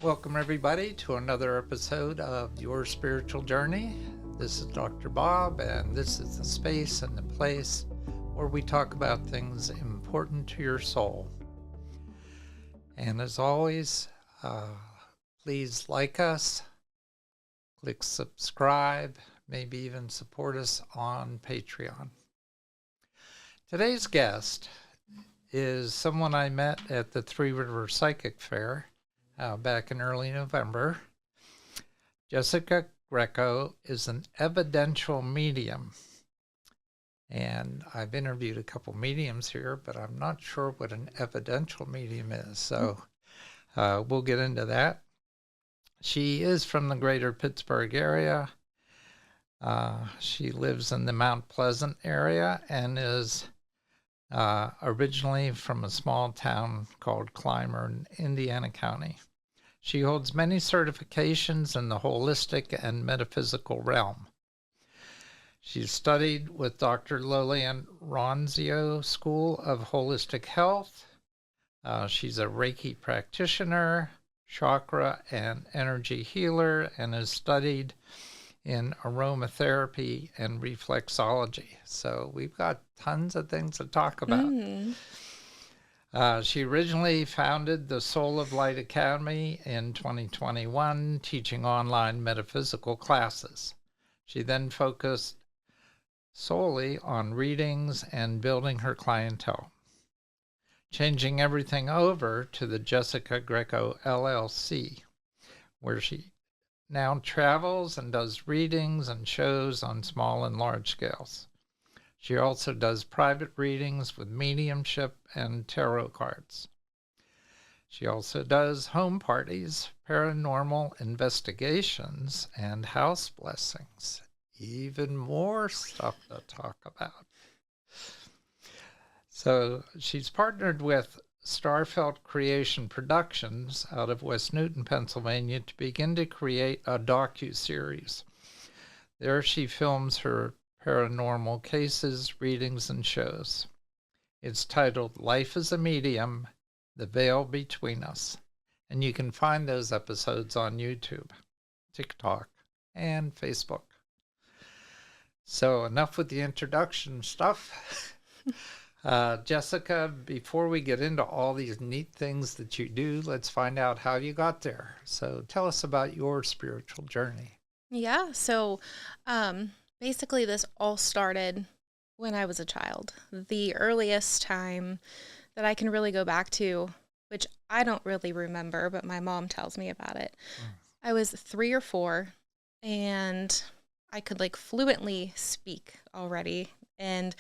Welcome, everybody, to another episode of Your Spiritual Journey. This is Dr. Bob, and this is the space and the place where we talk about things important to your soul. And as always, please like us, click subscribe, maybe even support us on Patreon. Today's guest is someone I met at the Three River Psychic Fair back in early November. Jessica Grecco is an evidential medium. And I've interviewed a couple mediums here, but I'm not sure what an evidential medium is. So we'll get into that. She is from the Greater Pittsburgh area. She lives in the Mount Pleasant area and is originally from a small town called Clymer in Indiana County. She holds many certifications in the holistic and metaphysical realm. She studied with Dr. Lillian Ronzio School of Holistic Health. She's a Reiki Practitioner, Chakra and Energy Healer, and has studied in Aromatherapy and Reflexology. So we've got tons of things to talk about. She originally founded the Soul of Light Academy in 2021, teaching online metaphysical classes. She then focused solely on readings and building her clientele, changing everything over to the Jessica Grecco LLC, where she now travels and does readings and shows on small and large scales. She also does private readings with mediumship and tarot cards. She also does home parties, paranormal investigations, and house blessings. Even more stuff to talk about. So she's partnered with Starfelt Creation Productions out of West Newton, Pennsylvania, to begin to create a docu-series. There she films her paranormal cases, readings, and shows. It's titled Life as a Medium, The Veil Between Us. And you can find those episodes on YouTube, TikTok, and Facebook. So enough with the introduction stuff. Jessica, before we get into all these neat things that you do, let's find out how you got there. So tell us about your spiritual journey. Yeah, so basically this all started when I was a child. The earliest time that I can really go back to, which I don't really remember, but my mom tells me about it. I was 3 or 4, and I could fluently speak already. And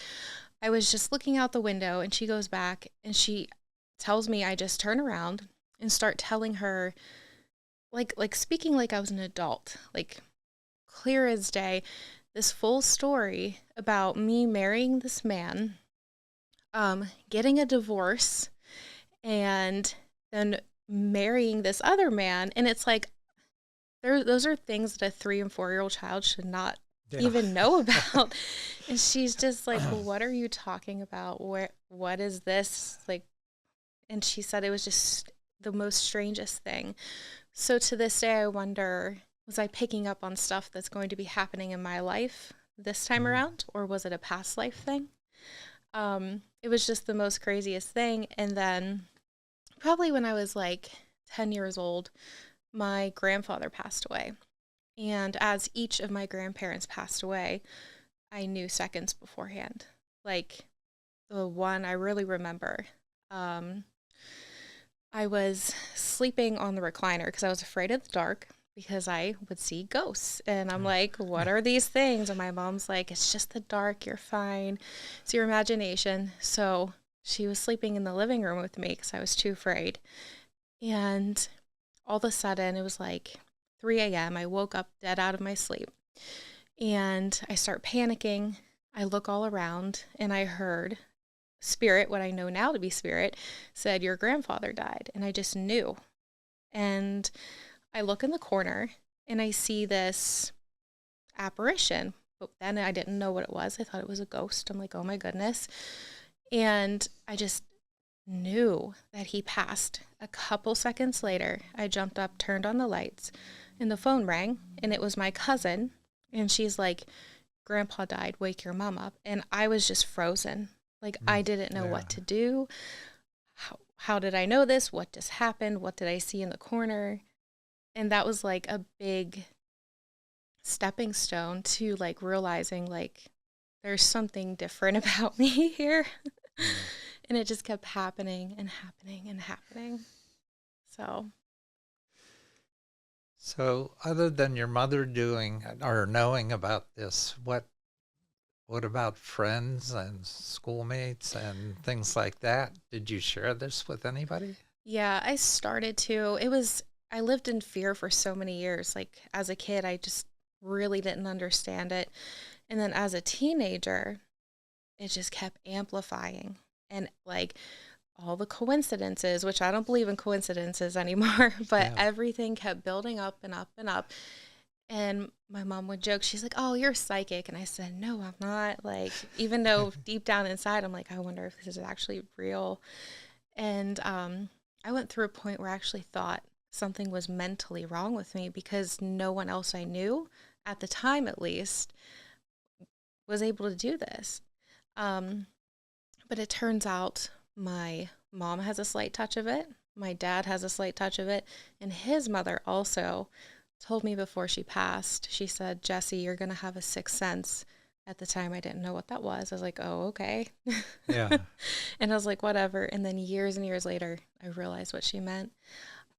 I was just looking out the window, and she goes back and she tells me I just turn around and start telling her, speaking like I was an adult, clear as day, this full story about me marrying this man, getting a divorce, and then marrying this other man. And it's those are things that a 3 and 4-year-old child should not even know about. And she's just like, well, what are you talking about? What is this? And she said it was just the most strangest thing. So to this day, I wonder, was I picking up on stuff that's going to be happening in my life this time around, or was it a past life thing? It was just the most craziest thing. And then probably when I was 10 years old, my grandfather passed away. And as each of my grandparents passed away, I knew seconds beforehand. The one I really remember, I was sleeping on the recliner because I was afraid of the dark because I would see ghosts. And I'm like, what are these things? And my mom's like, it's just the dark, you're fine. It's your imagination. So she was sleeping in the living room with me because I was too afraid. And all of a sudden, it was 3 a.m. I woke up dead out of my sleep, and I start panicking. I look all around, and I heard spirit, what I know now to be spirit, said, your grandfather died. And I just knew. And I look in the corner, and I see this apparition. But then I didn't know what it was. I thought it was a ghost. I'm like, oh my goodness. And I just knew that he passed. A couple seconds later, I jumped up, turned on the lights, and the phone rang, and it was my cousin. And she's like, Grandpa died, wake your mom up. And I was just frozen. Like, I didn't know what to do. How did I know this? What just happened? What did I see in the corner? And that was like a big stepping stone to like realizing like there's something different about me here. And it just kept happening and happening and happening. So other than your mother doing or knowing about this, what about friends and schoolmates and things like that? Did you share this with anybody? Yeah, I started to. I lived in fear for so many years. Like as a kid, I just really didn't understand it. And then as a teenager, it just kept amplifying. And like all the coincidences, which I don't believe in coincidences anymore, but everything kept building up and up and up. And my mom would joke, she's like, oh, you're psychic. And I said, no, I'm not. Like, even though deep down inside, I'm like, I wonder if this is actually real. And I went through a point where I actually thought something was mentally wrong with me because no one else I knew, at the time at least, was able to do this. But it turns out my mom has a slight touch of it. My dad has a slight touch of it. And his mother also told me before she passed, she said, Jesse, you're going to have a sixth sense. At the time, I didn't know what that was. I was like, oh, okay. Yeah. And I was like, whatever. And then years and years later, I realized what she meant.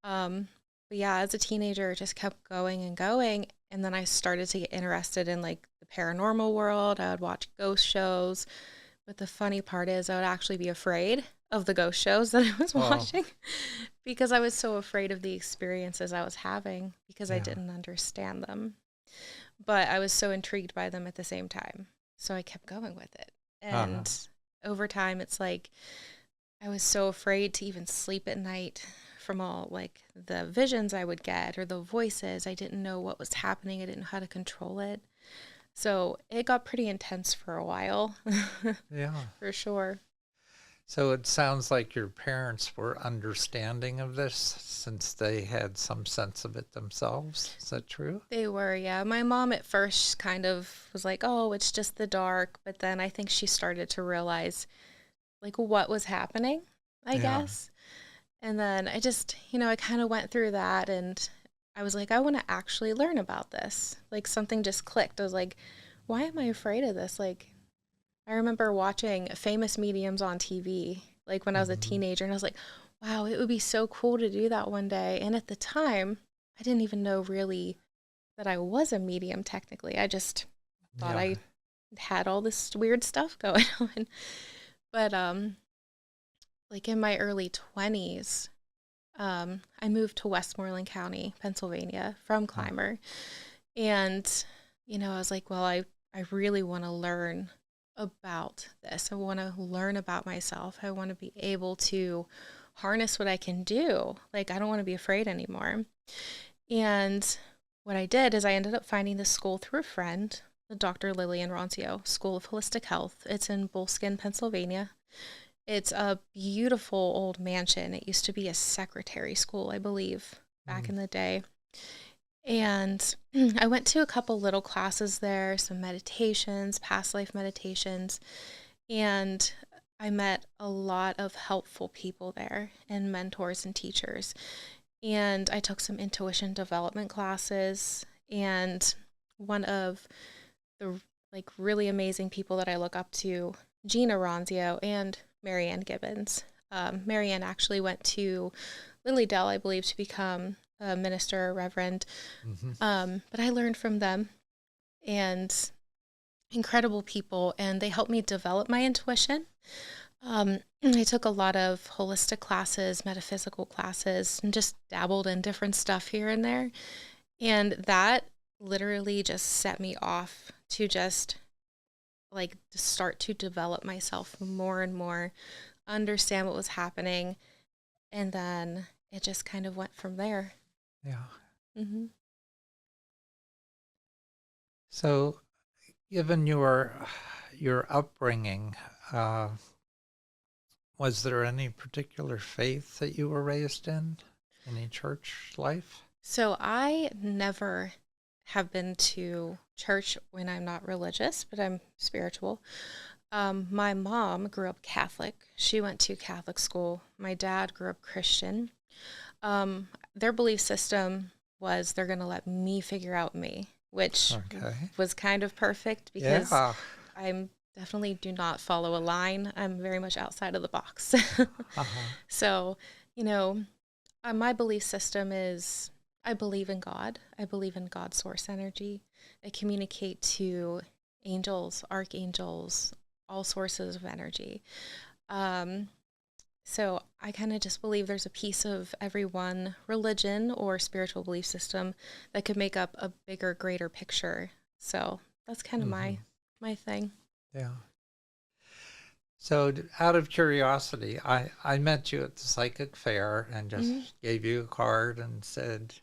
But yeah, as a teenager, it just kept going and going. And then I started to get interested in like the paranormal world. I would watch ghost shows. But the funny part is I would actually be afraid of the ghost shows that I was watching because I was so afraid of the experiences I was having because I didn't understand them. But I was so intrigued by them at the same time. So I kept going with it. And over time, it's like I was so afraid to even sleep at night from all like the visions I would get or the voices. I didn't know what was happening. I didn't know how to control it. So it got pretty intense for a while. Yeah. For sure. So it sounds like your parents were understanding of this since they had some sense of it themselves. Is that true? They were, yeah. My mom at first kind of was like, oh, it's just the dark. But then I think she started to realize like what was happening, I guess. And then I just, I kind of went through that and I was like, I want to actually learn about this. Like something just clicked. I was like, why am I afraid of this? Like, I remember watching famous mediums on TV, like when I was a teenager, and I was like, wow, it would be so cool to do that one day. And at the time, I didn't even know really that I was a medium technically. I just thought I had all this weird stuff going on. But like in my early 20s, I moved to Westmoreland County, Pennsylvania from Clymer. And, I was like, well, I really want to learn about this. I want to learn about myself. I want to be able to harness what I can do. Like, I don't want to be afraid anymore. And what I did is I ended up finding this school through a friend, the Dr. Lillian Ronzio School of Holistic Health. It's in Bullskin, Pennsylvania. It's a beautiful old mansion. It used to be a secretary school, I believe, back in the day. And I went to a couple little classes there, some meditations, past life meditations, and I met a lot of helpful people there and mentors and teachers. And I took some intuition development classes, and one of the like really amazing people that I look up to, Gina Ronzio and Marianne Gibbons. Marianne actually went to Lilydale, I believe, to become a minister or reverend. But I learned from them and incredible people, and they helped me develop my intuition. I took a lot of holistic classes, metaphysical classes, and just dabbled in different stuff here and there. And that literally just set me off to just like to start to develop myself more and more, understand what was happening, and then it just kind of went from there. So given your upbringing, Was there any particular faith that you were raised in? Any church life? So I never have been to church when I'm not religious, but I'm spiritual. My mom grew up Catholic. She went to Catholic school. My dad grew up Christian. Their belief system was they're going to let me figure out me, which was kind of perfect because I'm definitely do not follow a line. I'm very much outside of the box. So, my belief system is I believe in God. I believe in God's source energy. I communicate to angels, archangels, all sources of energy. So I kind of just believe there's a piece of every one religion or spiritual belief system that could make up a bigger, greater picture. So that's kind of my thing. Yeah. So out of curiosity, I met you at the psychic fair and just gave you a card and said,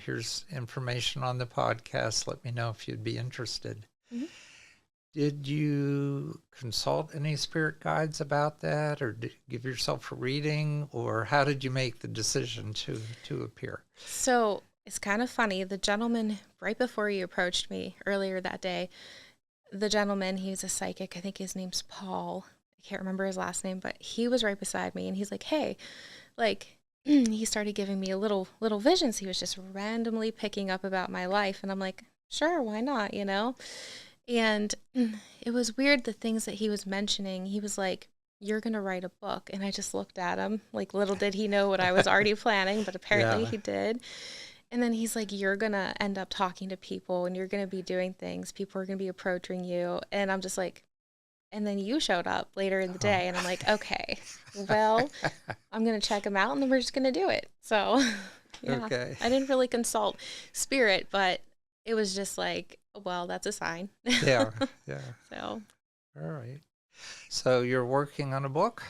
here's information on the podcast. Let me know if you'd be interested. Did you consult any spirit guides about that, or did you give yourself a reading, or how did you make the decision to appear? So it's kind of funny. The gentleman, right before you approached me earlier that day, the gentleman, he's a psychic. I think his name's Paul. I can't remember his last name, but he was right beside me, and he's like, hey, he started giving me little visions. He was just randomly picking up about my life, and I'm like, sure, why not, And it was weird, the things that he was mentioning. He was like, you're going to write a book. And I just looked at him, like little did he know what I was already planning, but apparently he did. And then he's like, you're going to end up talking to people and you're going to be doing things. People are going to be approaching you. And I'm just like, and then you showed up later in the day. And I'm like, okay, well, I'm going to check him out and then we're just going to do it. So yeah, I didn't really consult spirit, but it was just like, well, that's a sign. Yeah. So. All right. So you're working on a book?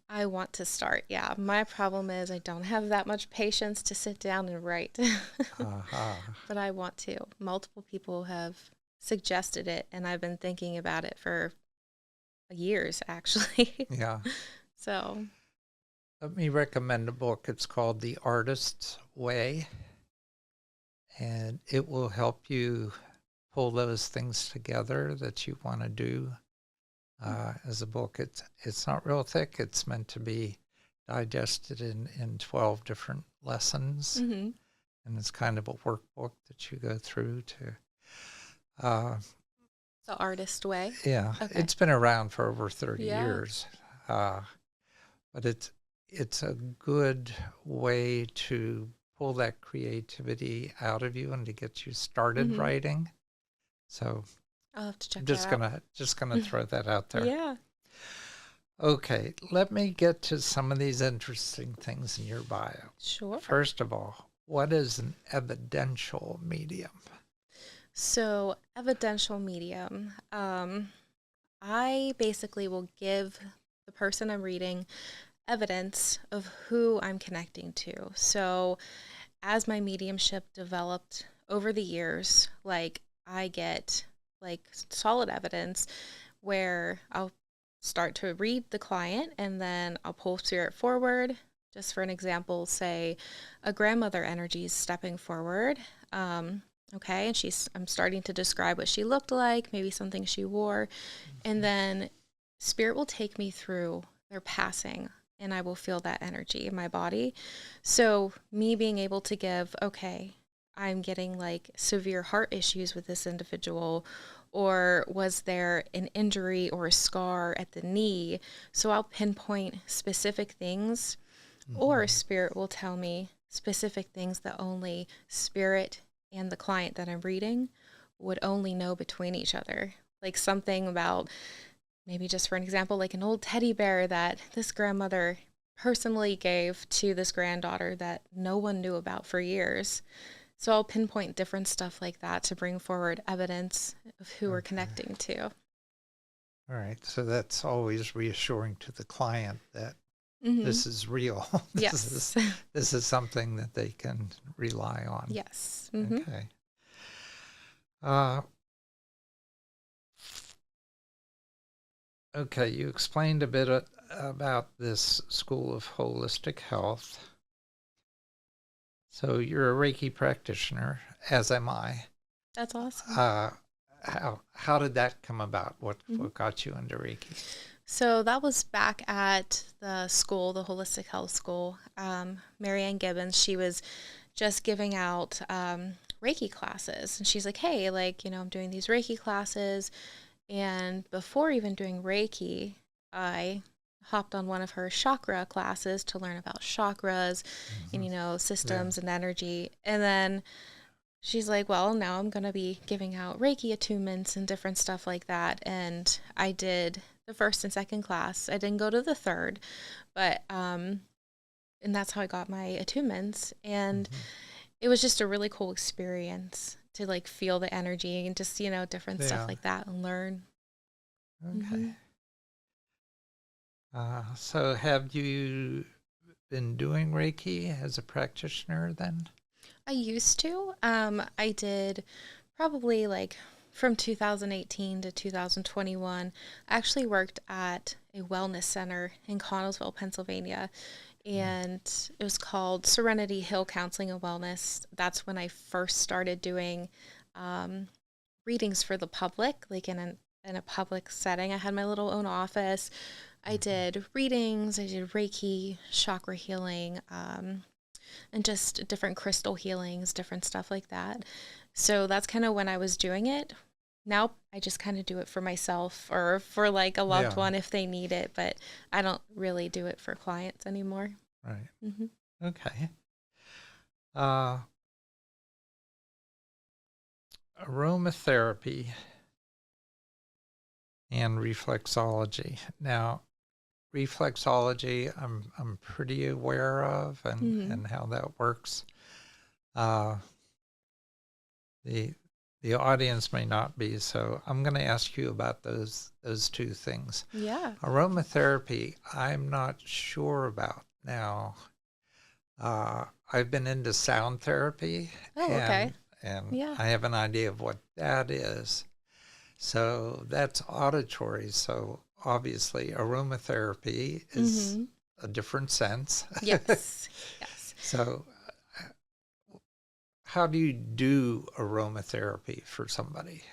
I want to start, yeah. My problem is I don't have that much patience to sit down and write. But I want to. Multiple people have suggested it, and I've been thinking about it for years, actually. Yeah. So. Let me recommend a book. It's called The Artist's Way, and it will help you pull those things together that you want to do as a book. It's not real thick. It's meant to be digested in 12 different lessons. And it's kind of a workbook that you go through to... The Artist Way? Yeah. Okay. It's been around for over 30 years. But it's a good way to pull that creativity out of you and to get you started writing. So I'll have to check just gonna throw that out there. Yeah. Okay, let me get to some of these interesting things in your bio. Sure. First of all, what is an evidential medium? So, evidential medium, I basically will give the person I'm reading evidence of who I'm connecting to. So, as my mediumship developed over the years, I get solid evidence where I'll start to read the client and then I'll pull spirit forward. Just for an example, say a grandmother energy is stepping forward. Okay, and I'm starting to describe what she looked like, maybe something she wore, and then spirit will take me through their passing and I will feel that energy in my body. So me being able to give, okay, I'm getting severe heart issues with this individual, or was there an injury or a scar at the knee? So I'll pinpoint specific things, or spirit will tell me specific things that only spirit and the client that I'm reading would only know between each other. Like something about, maybe just for an example, like an old teddy bear that this grandmother personally gave to this granddaughter that no one knew about for years. So I'll pinpoint different stuff like that to bring forward evidence of who we're connecting to. All right. So that's always reassuring to the client that this is real. This is something that they can rely on. Yes. Okay. Okay, you explained a bit about this School of Holistic Health. So you're a Reiki practitioner, as am I. That's awesome. How did that come about? What Mhm. got you into Reiki? So that was back at the school, the Holistic Health School. Marianne Gibbons, she was just giving out Reiki classes. And she's like, hey, like, I'm doing these Reiki classes. And before even doing Reiki, I hopped on one of her chakra classes to learn about chakras Mm-hmm. and, systems Yeah. and energy. And then she's like, well, now I'm going to be giving out Reiki attunements and different stuff like that. And I did the first and second class. I didn't go to the third, but, and that's how I got my attunements. And Mm-hmm. it was just a really cool experience to like feel the energy and just, different stuff Yeah. like that and learn. Okay. Mm-hmm. So have you been doing Reiki as a practitioner then? I used to. I did probably like from 2018 to 2021. I actually worked at a wellness center in Connellsville, Pennsylvania, and it was called Serenity Hill Counseling and Wellness. That's when I first started doing um, readings for the public, like in a public setting. I had my little own office. I Mm-hmm. did readings. I did Reiki, chakra healing. And just different crystal healings, different stuff like that. So that's kind of when I was doing it. Now I just kind of do it for myself or for like a loved Yeah. one if they need it, but I don't really do it for clients anymore. Right. Mm-hmm. Okay. Uh, Aromatherapy and reflexology. Now, reflexology, I'm pretty aware of, Mm-hmm. and how that works. Uh, the the audience may not be, so I'm going to ask you about those two things. Yeah. Aromatherapy, I'm not sure about now. I've been into sound therapy, Oh, okay. and Yeah. I have an idea of what that is. So that's auditory. So obviously, aromatherapy is Mm-hmm. a different sense. Yes. Yes. So, how do you do aromatherapy for somebody?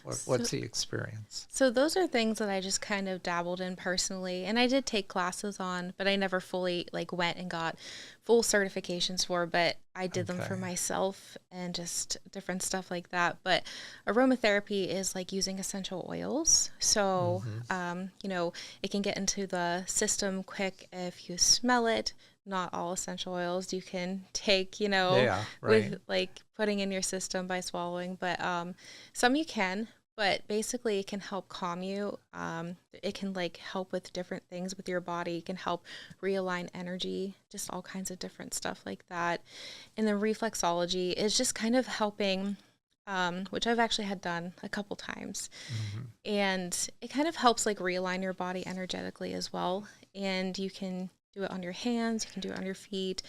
So What's the experience? So those are things that I just kind of dabbled in personally, and I did take classes on, but I never fully like went and got full certifications for, but I did them for Okay. myself and just different stuff like that. But aromatherapy is like using essential oils. So, Mm-hmm. it can get into the system quick if you smell it. Not all essential oils you can take, Yeah, right. with like putting in your system by swallowing, but some you can, but basically it can help calm you. It can like help with different things with your body. It can help realign energy, just all kinds of different stuff like that. And then reflexology is just kind of helping, which I've actually had done a couple times. Mm-hmm. And it kind of helps like realign your body energetically as well. And you can do it on your hands, you can do it on your feet,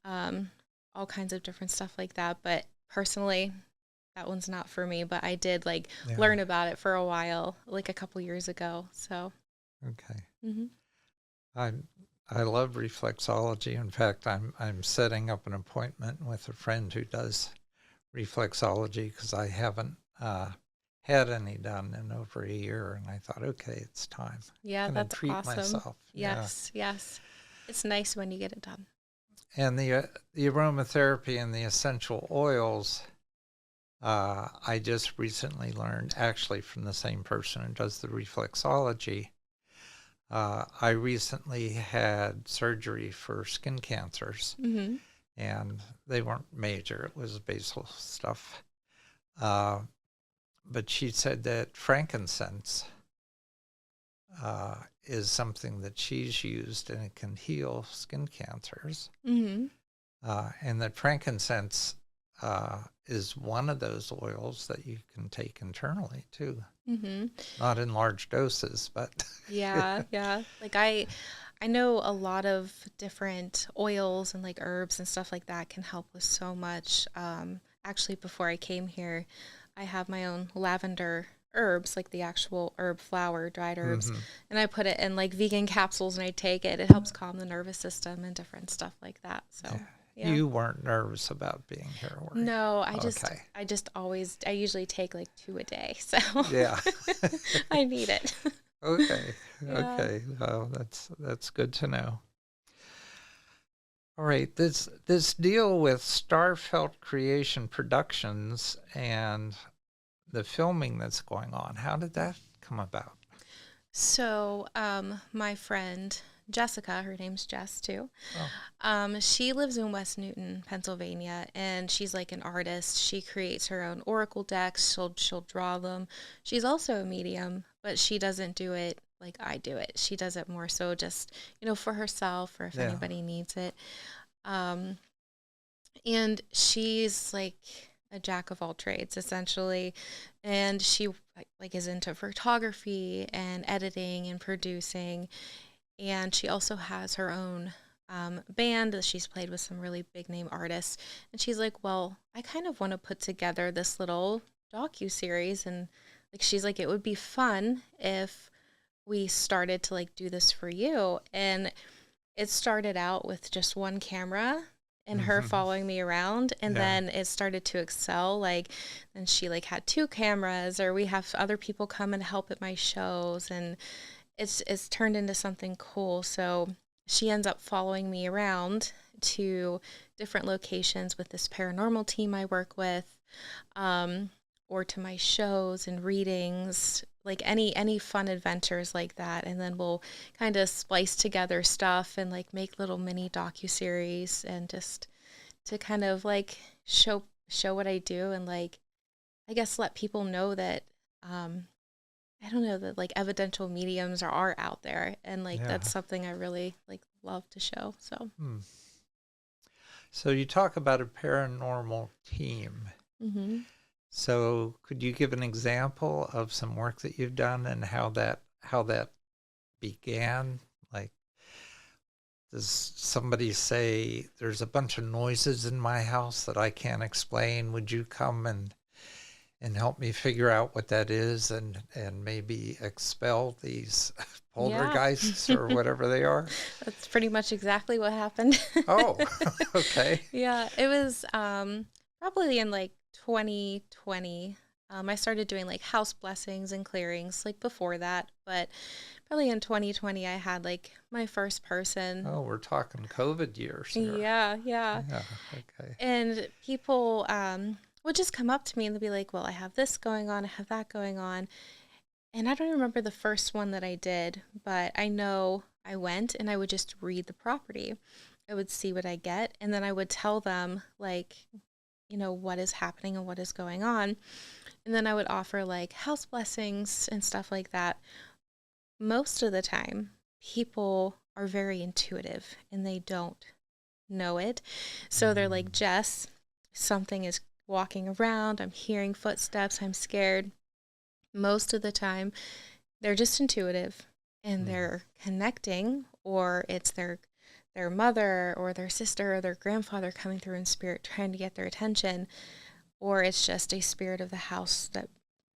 um, all kinds of different stuff like that. But personally, that one's not for me, but I did like Yeah. learn about it for a while, like a couple years ago. So, Okay. hmm I I love reflexology. In fact, I'm setting up an appointment with a friend who does reflexology because I haven't had any done in over a year, and I thought, okay, it's time. yeah, I'm gonna that's treat awesome. myself. Yeah. Yes, yes. It's nice when you get it done. And the aromatherapy and the essential oils, I just recently learned, actually from the same person who does the reflexology. I recently had surgery for skin cancers, Mm-hmm. and they weren't major. It was basal stuff. Uh, but she said that frankincense is something that she's used, and it can heal skin cancers. Mm-hmm. And that frankincense is one of those oils that you can take internally too. Mm-hmm. Not in large doses, but Yeah, yeah. Like I know a lot of different oils and like herbs and stuff like that can help with so much. Actually, before I came here, I have my own lavender herbs, like the actual herb flower, dried herbs, Mm-hmm. and I put it in like vegan capsules and I take it. It helps calm the nervous system and different stuff like that. So, yeah. You weren't nervous about being here, were you? No, Okay. I usually take like 2 a day. So Yeah. I need it. Okay. Yeah. Okay. Well, that's good to know. All right. This deal with Starfelt Creation Productions and the filming that's going on, how did that come about? So, my friend Jessica, her name's Jess too. Oh, She lives in West Newton, Pennsylvania, and she's like an artist. She creates her own oracle decks. She'll draw them. She's also a medium, but she doesn't do it like I do it. She does it more so just, for herself or if yeah. anybody needs it. Um, and she's like a jack of all trades essentially, and she like is into photography and editing and producing, and she also has her own band that she's played with some really big name artists. And she's like, well, I kind of want to put together this little docu-series, and like she's like, it would be fun if we started to like do this for you. And it started out with just one camera and her Mm-hmm. following me around, and Yeah. then it started to excel, like then she like had 2 cameras, or we have other people come and help at my shows, and it's turned into something cool. So she ends up following me around to different locations with this paranormal team I work with, or to my shows and readings, like any fun adventures like that. And then we'll kind of splice together stuff and like make little mini docu-series, and just to kind of like show what I do, and like I guess let people know that I don't know, that like evidential mediums are out there, and like Yeah. that's something I really like love to show. So Hmm. So you talk about a paranormal team. mhm. So could you give an example of some work that you've done and how that began? Like, does somebody say there's a bunch of noises in my house that I can't explain? Would you come and help me figure out what that is, and maybe expel these Yeah. poltergeists or whatever they are? That's pretty much exactly what happened. Oh, okay. Yeah, it was probably in like 2020. I started doing like house blessings and clearings like before that, but probably in 2020 I had like my first person. Oh, we're talking COVID years here. Yeah, yeah. Yeah, okay. And people would just come up to me and they'd be like, well, I have this going on, I have that going on. And I don't remember the first one that I did, but I know I went and I would just read the property. I would see what I get, and then I would tell them, like, what is happening and what is going on. And then I would offer like house blessings and stuff like that. Most of the time, people are very intuitive and they don't know it. So they're like, Jess, something is walking around. I'm hearing footsteps. I'm scared. Most of the time, they're just intuitive and they're connecting, or it's their mother or their sister or their grandfather coming through in spirit trying to get their attention, or it's just a spirit of the house that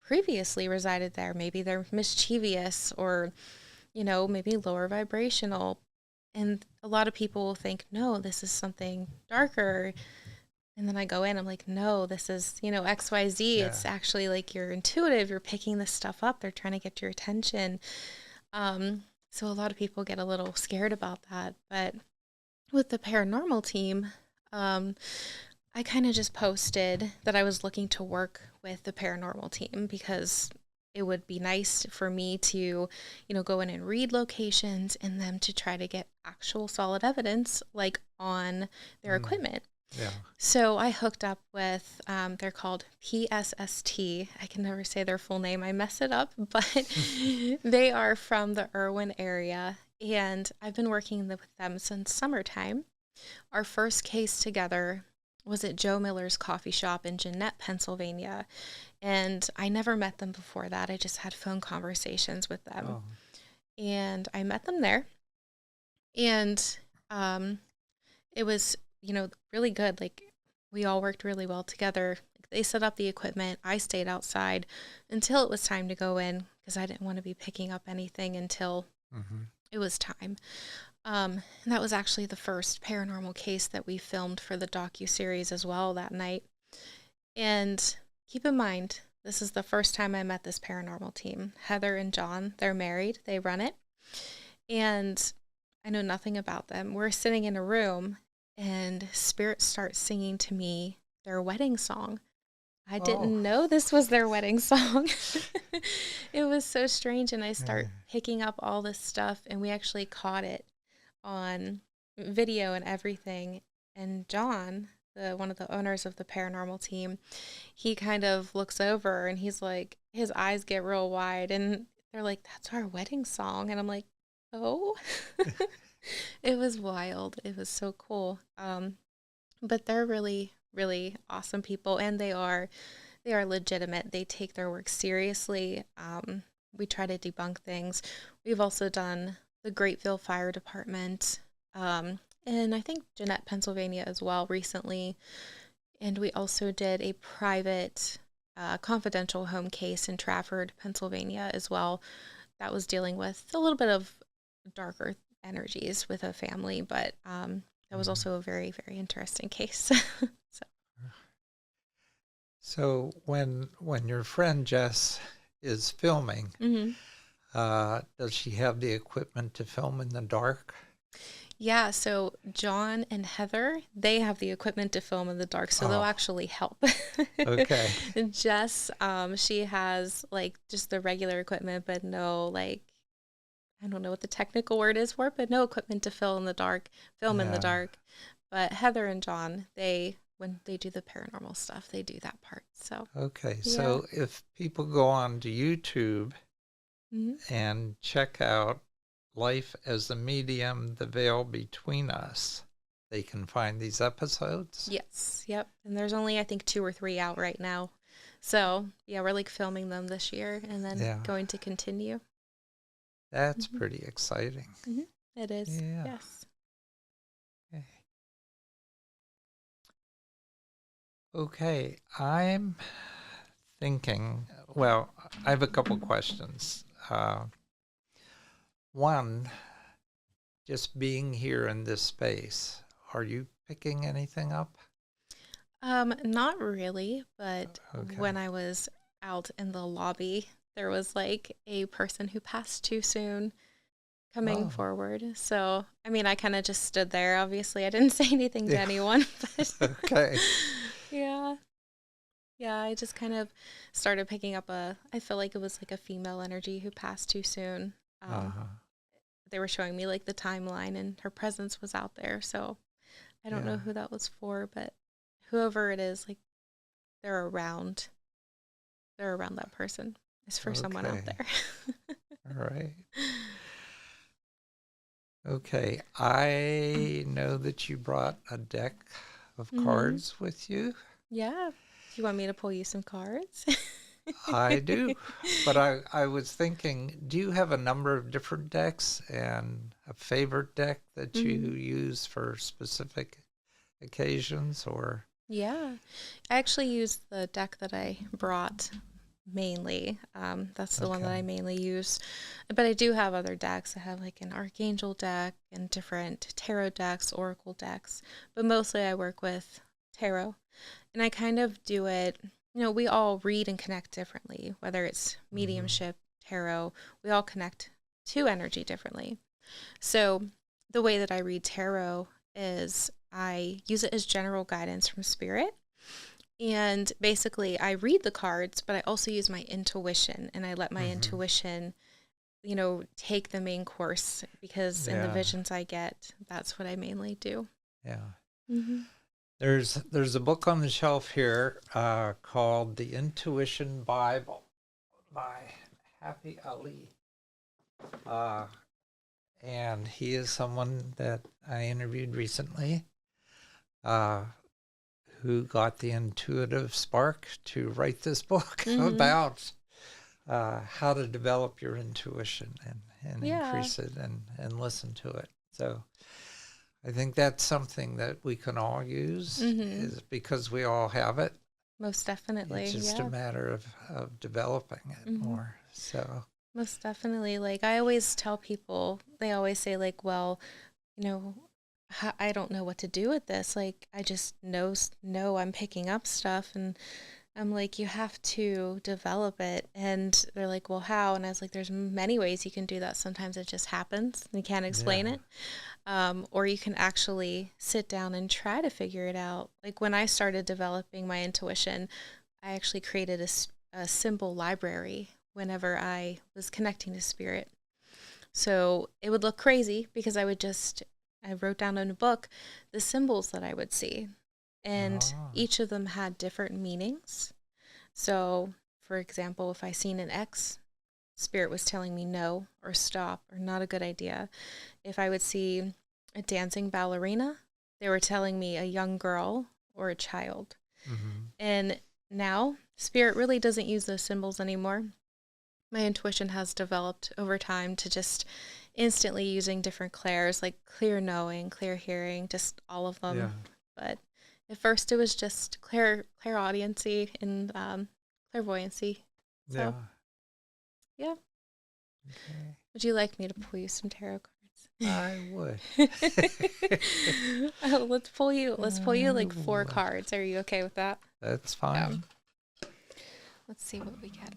previously resided there. Maybe they're mischievous, or maybe lower vibrational. And a lot of people will think, no, this is something darker. And then I go in, I'm like, no, this is, XYZ. Yeah. It's actually like you're intuitive. You're picking this stuff up. They're trying to get your attention. So a lot of people get a little scared about that. But with the paranormal team, I kind of just posted that I was looking to work with the paranormal team because it would be nice for me to, go in and read locations and them to try to get actual solid evidence like on their equipment. Yeah. So I hooked up with, they're called PSST. I can never say their full name. I mess it up, but they are from the Irwin area, and I've been working with them since summertime. Our first case together was at Joe Miller's coffee shop in Jeannette, Pennsylvania, and I never met them before that. I just had phone conversations with them, Oh, and I met them there, and it was really good. Like, we all worked really well together. They set up the equipment. I stayed outside until it was time to go in because I didn't want to be picking up anything until it was time. And that was actually the first paranormal case that we filmed for the docuseries as well that night. And keep in mind, this is the first time I met this paranormal team. Heather and John, they're married. They run it. And I know nothing about them. We're sitting in a room and spirits start singing to me their wedding song. I didn't know this was their wedding song. It was so strange. And I start picking up all this stuff, and we actually caught it on video and everything. And John, one of the owners of the paranormal team, he kind of looks over and he's like, his eyes get real wide and they're like, that's our wedding song. And I'm like, oh. It was wild. It was so cool. But they're really, really awesome people, and they are legitimate. They take their work seriously. We try to debunk things. We've also done the Greatville Fire Department, and I think Jeanette, Pennsylvania as well recently. And we also did a private confidential home case in Trafford, Pennsylvania as well. That was dealing with a little bit of darker energies with a family, but that was also a very, very interesting case. So when your friend Jess is filming, does she have the equipment to film in the dark? Yeah, so John and Heather, they have the equipment to film in the dark, so they'll actually help. Okay. Jess, she has like just the regular equipment, but no, like, I don't know what the technical word is for it, but no equipment to film in the dark. But Heather and John, when they do the paranormal stuff, they do that part. So okay, so if people go on to YouTube and check out Life as a Medium, The Veil Between Us, they can find these episodes? Yes, yep. And there's only, I think, 2 or 3 out right now. So yeah, we're like filming them this year and then going to continue. That's pretty exciting. It is. Yeah. Yes. Okay, I'm thinking, well, I have a couple questions. One, just being here in this space, are you picking anything up? Not really, but when I was out in the lobby, there was like a person who passed too soon coming forward. So, I mean, I kind of just stood there. Obviously, I didn't say anything to anyone, but okay. Yeah, I just kind of started picking up I feel like it was like a female energy who passed too soon. They were showing me like the timeline and her presence was out there. So I don't know who that was for, but whoever it is, like they're around that person. It's for someone out there. All right. Okay. I know that you brought a deck of cards with you. Yeah. Do you want me to pull you some cards? I do. But I was thinking, do you have a number of different decks and a favorite deck that you use for specific occasions, or? Yeah. I actually used the deck that I brought mainly. That's the one that I mainly use. But I do have other decks. I have like an Archangel deck and different tarot decks, oracle decks. But mostly I work with tarot. And I kind of do it, we all read and connect differently, whether it's mediumship, tarot, we all connect to energy differently. So the way that I read tarot is I use it as general guidance from spirit. And basically I read the cards, but I also use my intuition, and I let my intuition, take the main course, because in the visions I get, that's what I mainly do. Yeah. There's a book on the shelf here called The Intuition Bible by Happy Ali. And he is someone that I interviewed recently who got the intuitive spark to write this book about how to develop your intuition and increase it and listen to it. So I think that's something that we can all use, is because we all have it. Most definitely. It's just a Yeah. matter of developing it more. So, Most definitely. Like I always tell people, they always say like, well, you know, I don't know what to do with this. Like I just know I'm picking up stuff, and I'm like, you have to develop it. And they're like, well, how? And I was like, there's many ways you can do that. Sometimes it just happens and you can't explain yeah. it. Or you can actually sit down and try to figure it out. Like when I started developing my intuition, I actually created a symbol library whenever I was connecting to spirit. So it would look crazy because I wrote down in a book the symbols that I would see. And Oh, each of them had different meanings. So, for example, if I seen an X, spirit was telling me no or stop or not a good idea. If I would see a dancing ballerina, they were telling me a young girl or a child. And now, spirit really doesn't use those symbols anymore. My intuition has developed over time to just instantly using different clairs, like clear knowing, clear hearing, just all of them. yeah. But at first it was just clairaudiency and clairvoyancy. Yeah. So, yeah. Okay. Would you like me to pull you some tarot cards? I would. Oh, let's pull you I like 4 would. cards. Are you okay with that? That's Yeah. fine. Let's see what we get.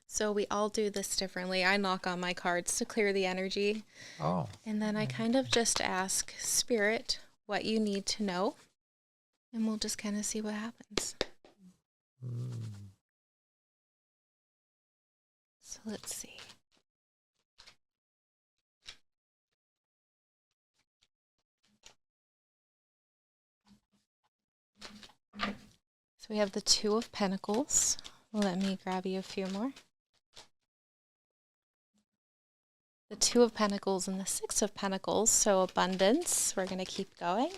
So we all do this differently. I knock on my cards to clear the energy. Oh, And then I kind of just ask spirit what you need to know. And we'll just kind of see what happens. So let's see. So we have the 2 of Pentacles. Let me grab you a few more. The 2 of Pentacles and the 6 of Pentacles. So abundance. We're going to keep going.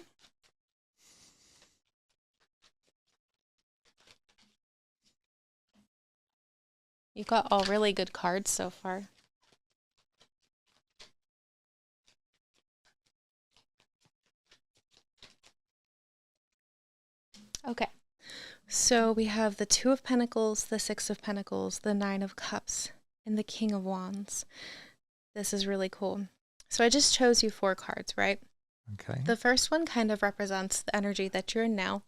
You got all really good cards so far. Okay. So we have the 2 of Pentacles, the 6 of Pentacles, the 9 of Cups, and the King of Wands. This is really cool. So I just chose you 4 cards, right? okay. The first one kind of represents the energy that you're in now.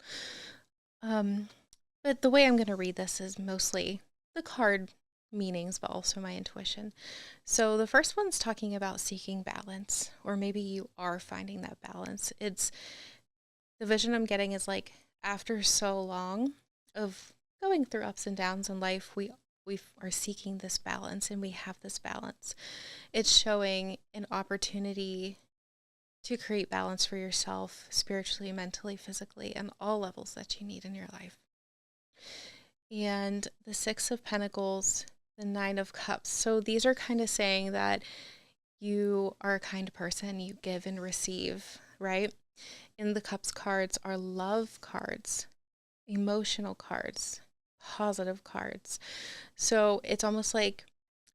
But the way I'm going to read this is mostly the card meanings, but also my intuition. So the first one's talking about seeking balance, or maybe you are finding that balance. It's the vision I'm getting is like after so long of going through ups and downs in life, we are seeking this balance, and we have this balance. It's showing an opportunity to create balance for yourself spiritually, mentally, physically, and all levels that you need in your life. And the 6 of Pentacles, the 9 of Cups. So these are kind of saying that you are a kind person, you give and receive, right? And the Cups cards are love cards, emotional cards, positive cards. So it's almost like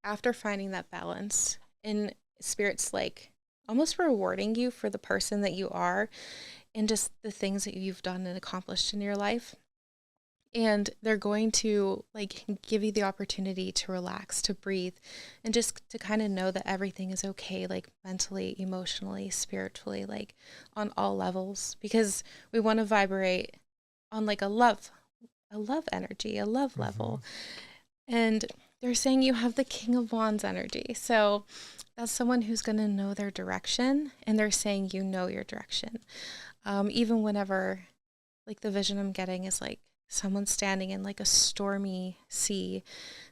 after finding that balance, and spirit's like almost rewarding you for the person that you are and just the things that you've done and accomplished in your life. And they're going to like give you the opportunity to relax, to breathe, and just to kind of know that everything is okay, like mentally, emotionally, spiritually, like on all levels, because we want to vibrate on like a love energy, a love level. And they're saying you have the King of Wands energy. So that's someone who's going to know their direction, and they're saying you know your direction. Even whenever, like the vision I'm getting is like someone standing in like a stormy sea.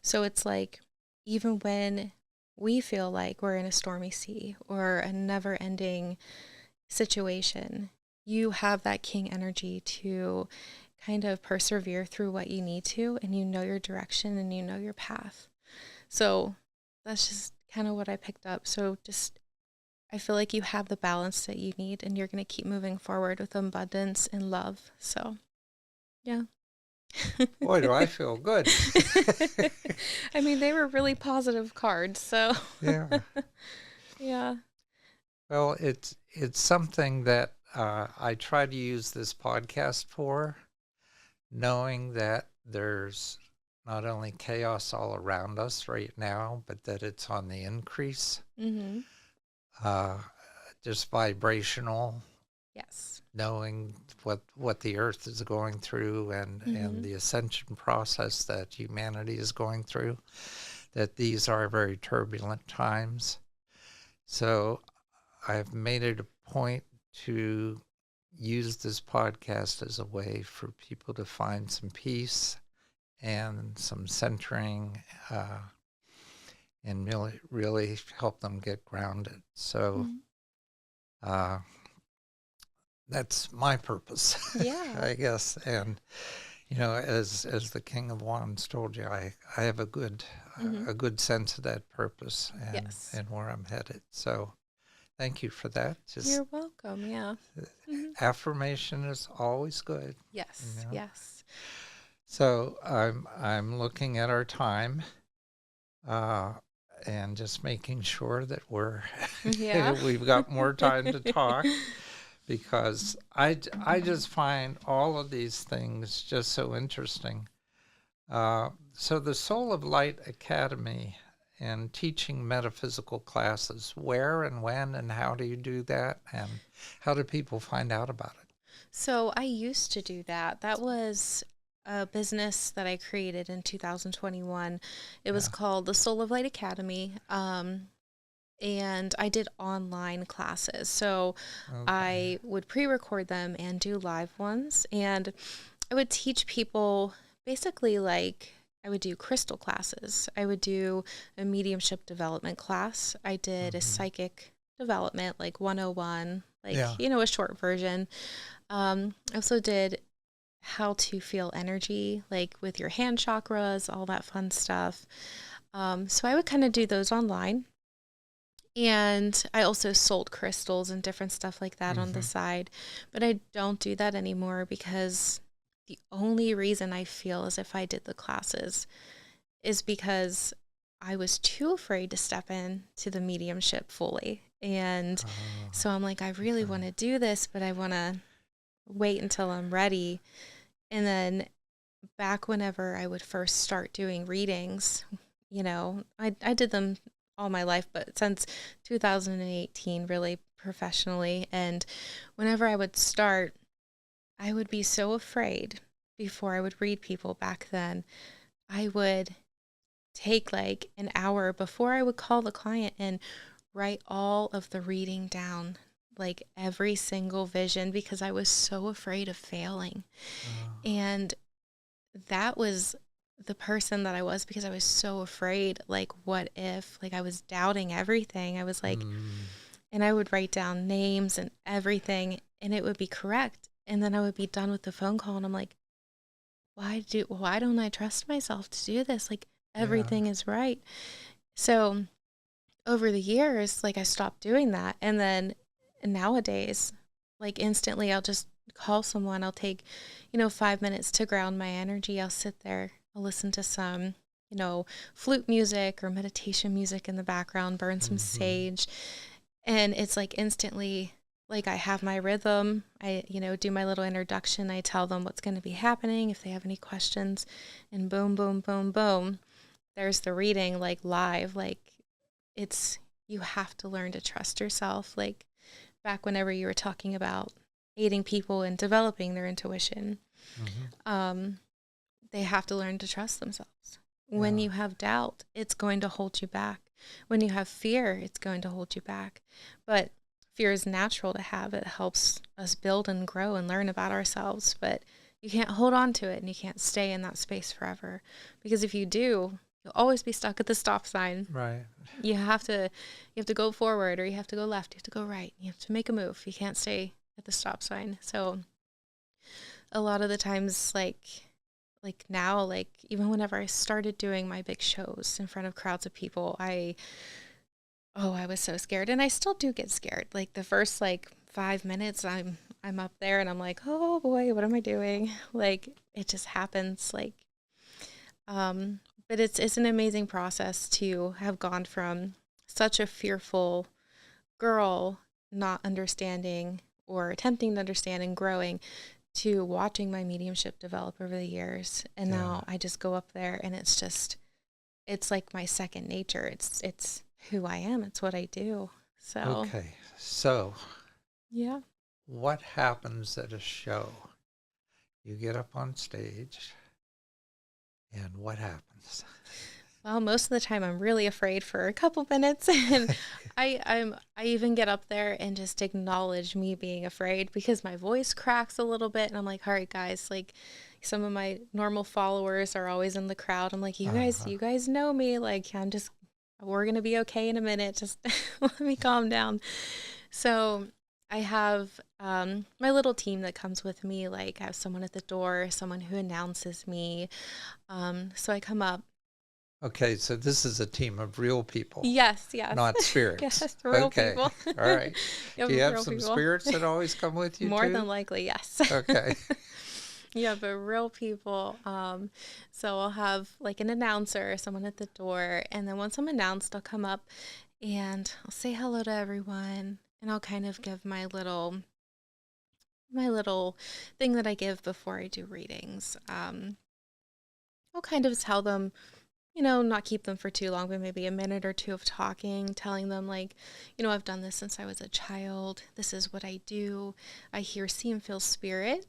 So it's like even when we feel like we're in a stormy sea or a never-ending situation, you have that king energy to kind of persevere through what you need to, and you know your direction and you know your path. So that's just kind of what I picked up. So just I feel like you have the balance that you need, and you're going to keep moving forward with abundance and love. So yeah. Boy, do I feel good. I mean, they were really positive cards, so Yeah. yeah. Well, it's something that I try to use this podcast for. knowing that there's not only chaos all around us right now, but that it's on the increase, Mm-hmm. just vibrational, Yes. knowing what the earth is going through and the ascension process that humanity is going through, that these are very turbulent times. So I've made it a point to use this podcast as a way for people to find some peace and some centering, and really help them get grounded. So that's my purpose, Yeah. I guess. And as the King of Wands told you, I have a good sense of that purpose and where I'm headed. So thank you for that. You're welcome. Yeah. Affirmation is always good. Yes. Yes. So I'm looking at our time, and just making sure that we've got more time to talk, because I just find all of these things just so interesting. So the Soul of Light Academy and teaching metaphysical classes, where and when and how do you do that, and how do people find out about it? So I used to do that. That was a business that I created in 2021. It was called the Soul of Light Academy. And I did online classes. So I would pre-record them and do live ones. And I would teach people basically, like, I would do crystal classes. I would do a mediumship development class. I did a psychic development, like 101, like, a short version. I also did how to feel energy, like with your hand chakras, all that fun stuff. So I would kind of do those online. And I also sold crystals and different stuff like that on the side. But I don't do that anymore, because the only reason I feel as if I did the classes is because I was too afraid to step into the mediumship fully. And so I'm like, I really want to do this, but I want to wait until I'm ready. And then back whenever I would first start doing readings, I did them all my life, but since 2018, really professionally. And whenever I would start, I would be so afraid before I would read people back then. I would take like an hour before I would call the client and write all of the reading down, like every single vision, because I was so afraid of failing. And that was the person that I was, because I was so afraid, like, what if, like, I was doubting everything. I was like, and I would write down names and everything, and it would be correct. And then I would be done with the phone call, and I'm like, why don't I trust myself to do this? Like, everything is right. So over the years, like, I stopped doing that. And then nowadays, like, instantly I'll just call someone. I'll take, 5 minutes to ground my energy. I'll sit there. I'll listen to some, flute music or meditation music in the background, burn some sage. And it's like instantly, like, I have my rhythm. I, do my little introduction. I tell them what's going to be happening, if they have any questions, and boom, boom, boom, boom. There's the reading, like, live. Like, you have to learn to trust yourself. Like, back whenever you were talking about aiding people in developing their intuition, they have to learn to trust themselves. When you have doubt, it's going to hold you back. When you have fear, it's going to hold you back. But fear is natural to have. It helps us build and grow and learn about ourselves. But you can't hold on to it, and you can't stay in that space forever. Because if you do, you'll always be stuck at the stop sign. Right. You have to go forward, or you have to go left. You have to go right. You have to make a move. You can't stay at the stop sign. So a lot of the times, like now, like, even whenever I started doing my big shows in front of crowds of people, I was so scared, and I still do get scared. Like, the first 5 minutes, I'm up there and I'm like, oh boy, what am I doing? Like, it just happens. Like, but it's an amazing process to have gone from such a fearful girl, not understanding or attempting to understand and growing, to watching my mediumship develop over the years. And Yeah. now I just go up there and it's like my second nature. It's who I am. It's what I do. So, Okay. So yeah. what happens at a show? You get up on stage, and what happens? Well, most of the time I'm really afraid for a couple minutes, and I even get up there and just acknowledge me being afraid because my voice cracks a little bit, and I'm like, all right, guys, like some of my normal followers are always in the crowd. I'm like, you guys know me, like we're gonna be okay in a minute. Just let me calm down. So I have my little team that comes with me. Like I have someone at the door, someone who announces me. So I come up. Okay, so this is a team of real people. Yes, Not spirits. yes, real Okay. people. All right. Yep, Do you have real some people. spirits that always come with you More too? than likely, yes. Okay. Yeah, but real people. So I'll have like an announcer, someone at the door, and then once I'm announced, I'll come up and I'll say hello to everyone, and I'll kind of give my little thing that I give before I do readings. I'll kind of tell them, not keep them for too long, but maybe a minute or two of talking, telling them like, I've done this since I was a child. This is what I do. I hear, see, and feel spirit,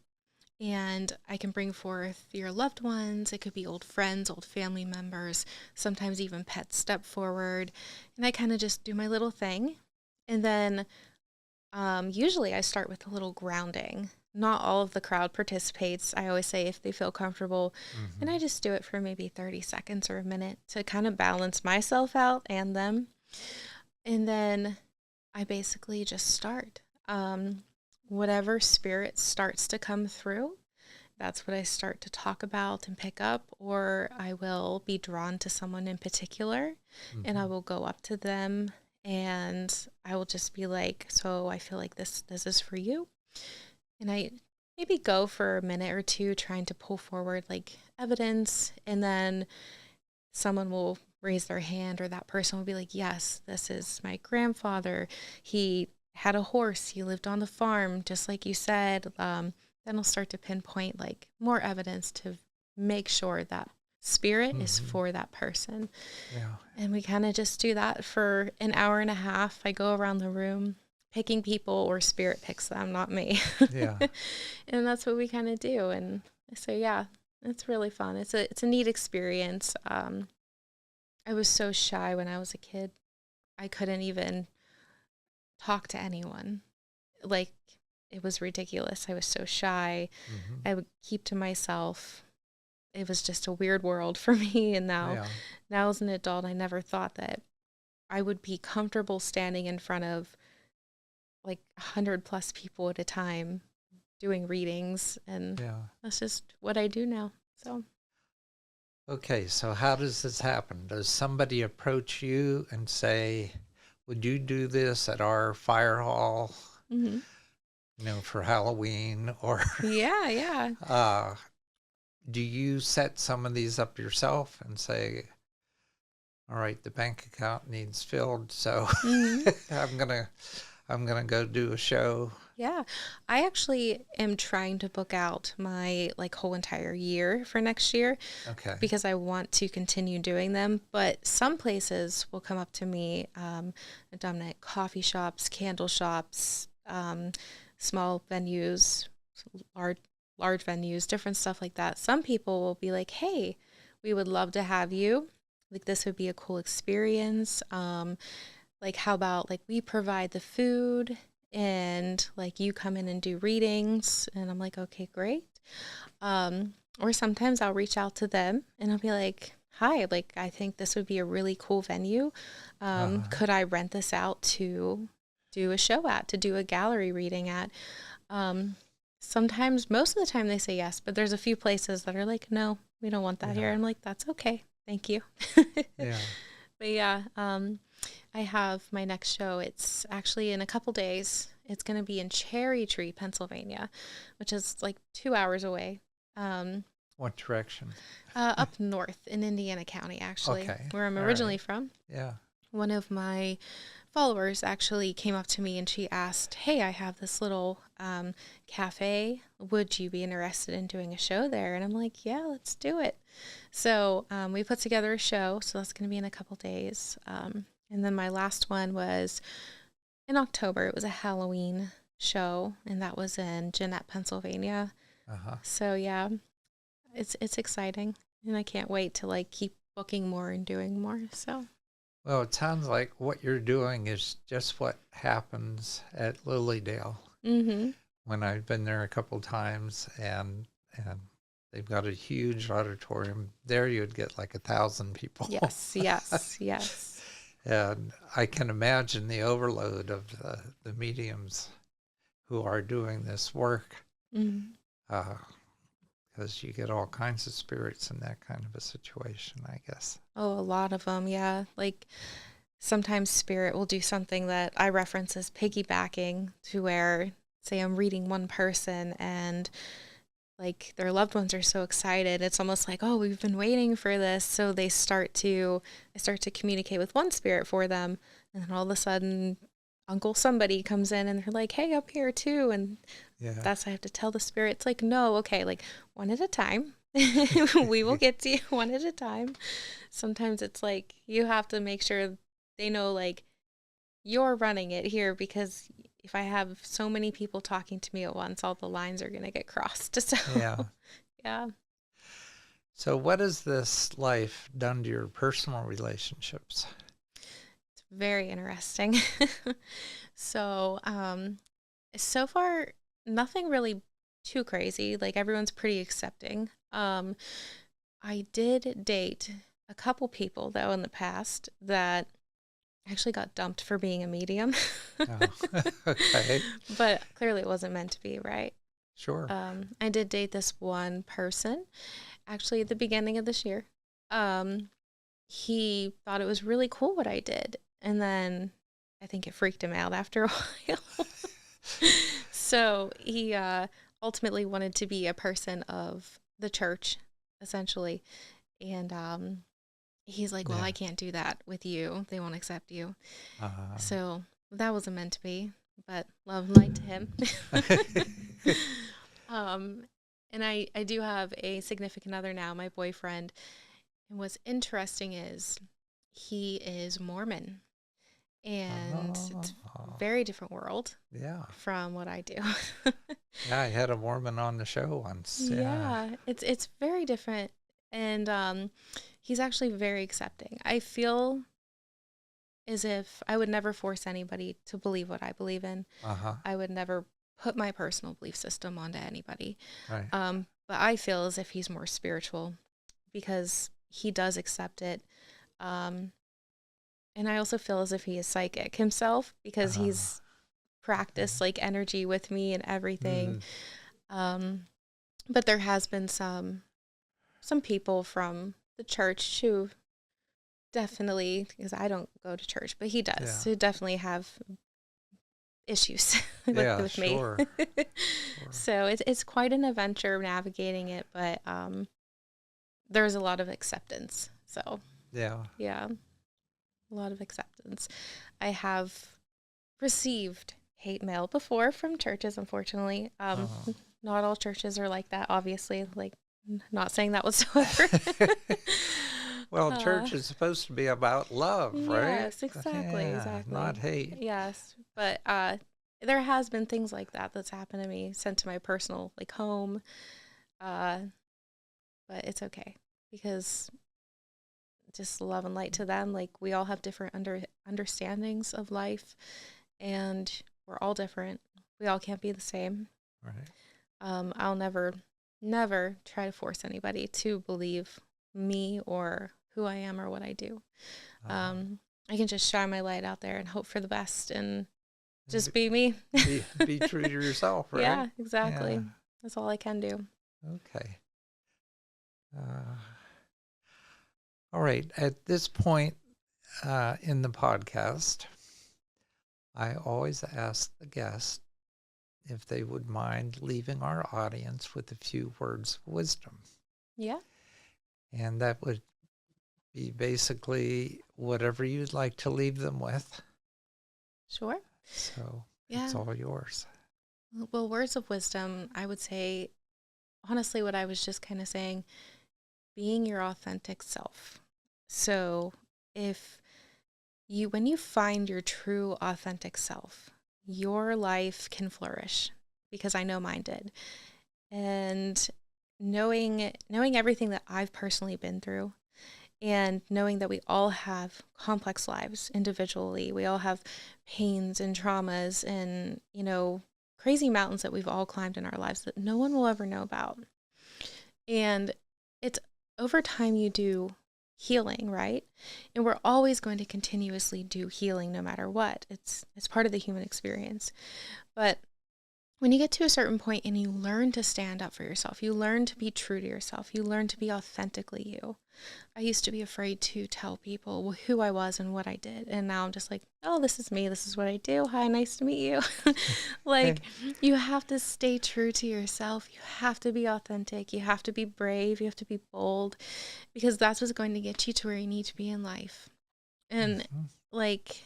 and I can bring forth your loved ones. It could be old friends, old family members, sometimes even pets step forward. And I kind of just do my little thing. And then usually I start with a little grounding. Not all of the crowd participates. I always say if they feel comfortable, and I just do it for maybe 30 seconds or a minute to kind of balance myself out and them. And then I basically just start. Whatever spirit starts to come through, that's what I start to talk about and pick up, or I will be drawn to someone in particular and I will go up to them and I will just be like, so I feel like this is for you. And I maybe go for a minute or two trying to pull forward like evidence, and then someone will raise their hand, or that person will be like, yes, this is my grandfather. He had a horse. He lived on the farm, just like you said. Then I'll start to pinpoint like more evidence to make sure that spirit is for that person. Yeah. And we kind of just do that for an hour and a half. I go around the room picking people, or spirit picks them, not me. Yeah. And that's what we kind of do. And so, yeah, it's really fun. It's a neat experience. I was so shy when I was a kid. I couldn't even talk to anyone. Like, it was ridiculous. I was so shy. I would keep to myself. It was just a weird world for me. And now as an adult, I never thought that I would be comfortable standing in front of like 100+ people at a time doing readings. And that's just what I do now. So. Okay, so how does this happen? Does somebody approach you and say, would you do this at our fire hall, for Halloween? Or Yeah. do you set some of these up yourself and say, all right, the bank account needs filled, so I'm gonna go do a show? Yeah, I actually am trying to book out my like whole entire year for next year. Okay. Because I want to continue doing them. But some places will come up to me, dominant coffee shops, candle shops, small venues, large venues, different stuff like that. Some people will be like, hey, we would love to have you. Like, this would be a cool experience. Like, how about like we provide the food and like you come in and do readings? And I'm like, okay, great. Or sometimes I'll reach out to them and I'll be like, hi, like, I think this would be a really cool venue. Could I rent this out to do a show at, to do a gallery reading at? Sometimes, most of the time they say yes, but there's a few places that are like, no, we don't want that here. I'm like, that's okay. Thank you. Yeah. But yeah, I have my next show. It's actually in a couple days. It's going to be in Cherry Tree, Pennsylvania, which is like 2 hours away. What direction? Up north in Indiana County, actually, where I'm originally from. Yeah. One of my followers actually came up to me and she asked, "Hey, I have this little cafe. Would you be interested in doing a show there?" And I'm like, "Yeah, let's do it." So we put together a show. So that's going to be in a couple days. And then my last one was in October. It was a Halloween show, and that was in Jeanette, Pennsylvania. Uh-huh. So yeah, it's exciting, and I can't wait to like keep booking more and doing more. So. Well, it sounds like what you're doing is just what happens at Lilydale. Mm-hmm. When I've been there a couple times, and they've got a huge auditorium. There you'd get like 1,000 people. Yes, yes, yes. And I can imagine the overload of the mediums who are doing this work, Mm-hmm. because you get all kinds of spirits in that kind of a situation, I guess. Oh, a lot of them, yeah. Like sometimes spirit will do something that I reference as piggybacking, to where, say, I'm reading one person and like their loved ones are so excited. It's almost like, "Oh, we've been waiting for this." So they start to communicate with one spirit for them, and then all of a sudden Uncle somebody comes in and they're like, "Hey, up here too." And Yeah. that's, I have to tell the spirits, like, "No, okay, like one at a time." We will get to you one at a time. Sometimes it's like you have to make sure they know, like, you're running it here, because if I have so many people talking to me at once, all the lines are going to get crossed. So, Yeah. yeah. So what has this life done to your personal relationships? It's very interesting. So, so far, nothing really too crazy. Like, everyone's pretty accepting. I did date a couple people, though, in the past that actually got dumped for being a medium. Oh, okay. But clearly it wasn't meant to be, right? Sure. I did date this one person actually at the beginning of this year. He thought it was really cool what I did. And then I think it freaked him out after a while. So he ultimately wanted to be a person of the church, essentially. And he's like, "Well, Yeah. I can't do that with you. They won't accept you." Uh, So that wasn't meant to be, but love and light to him. um, and I do have a significant other now, my boyfriend. And what's interesting is he is Mormon, and it's a very different world yeah. from what I do. Yeah, I had a Mormon on the show once. Yeah. Yeah, it's very different, and he's actually very accepting. I feel as if I would never force anybody to believe what I believe in. Uh-huh. I would never put my personal belief system onto anybody. Right. But I feel as if he's more spiritual because he does accept it. And I also feel as if he is psychic himself because he's practiced like energy with me and everything. But there has been some people from the church who definitely, because I don't go to church, but he does, who definitely have issues with me. Sure. So it's quite an adventure navigating it, but there's a lot of acceptance. So Yeah. a lot of acceptance. I have received hate mail before from churches, unfortunately. Not all churches are like that, obviously. Like, not saying that whatsoever. Well, church is supposed to be about love, right? Yes, exactly, Yeah, exactly. not hate. Yes, but there has been things like that that's happened to me, sent to my personal like home. But it's okay because just love and light to them. Like, we all have different understandings of life, and we're all different. We all can't be the same. Right. I'll never try to force anybody to believe me or who I am or what I do. I can just shine my light out there and hope for the best and just be me. Be true to yourself, right? Yeah, exactly. Yeah. That's all I can do. Okay. All right. At this point in the podcast, I always ask the guest if they would mind leaving our audience with a few words of wisdom. Yeah. And that would be basically whatever you'd like to leave them with. Sure. So Yeah. it's all yours. Well, words of wisdom, I would say, honestly, what I was just kind of saying, being your authentic self. So when you find your true authentic self, your life can flourish, because I know mine did. And knowing everything that I've personally been through, and knowing that we all have complex lives individually, we all have pains and traumas and, crazy mountains that we've all climbed in our lives that no one will ever know about. And it's over time you do healing, right? And we're always going to continuously do healing no matter what. It's part of the human experience. But when you get to a certain point and you learn to stand up for yourself, you learn to be true to yourself, you learn to be authentically you. I used to be afraid to tell people who I was and what I did. And now I'm just like, oh, this is me. This is what I do. Hi, nice to meet you. Like, you have to stay true to yourself. You have to be authentic. You have to be brave. You have to be bold, because that's what's going to get you to where you need to be in life. And like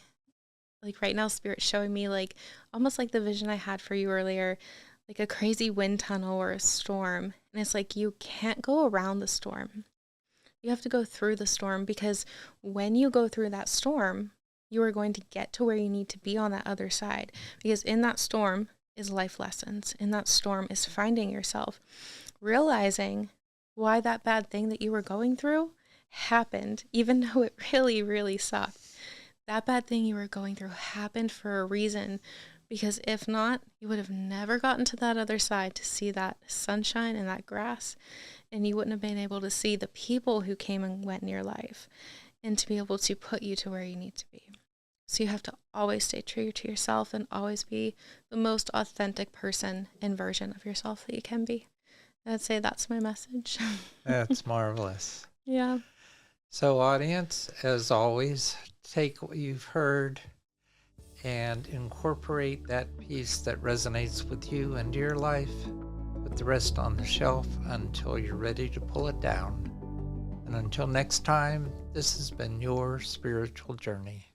right now, Spirit's showing me, like, almost like the vision I had for you earlier, like a crazy wind tunnel or a storm. And it's like, you can't go around the storm. You have to go through the storm, because when you go through that storm, you are going to get to where you need to be on that other side. Because in that storm is life lessons. In that storm is finding yourself, realizing why that bad thing that you were going through happened, even though it really, really sucked. That bad thing you were going through happened for a reason, because if not, you would have never gotten to that other side to see that sunshine and that grass, and you wouldn't have been able to see the people who came and went in your life, and to be able to put you to where you need to be. So you have to always stay true to yourself and always be the most authentic person and version of yourself that you can be. I'd say that's my message. That's marvelous. Yeah. So, audience, as always, take what you've heard and incorporate that piece that resonates with you into your life. Put the rest on the shelf until you're ready to pull it down. And until next time, this has been your spiritual journey.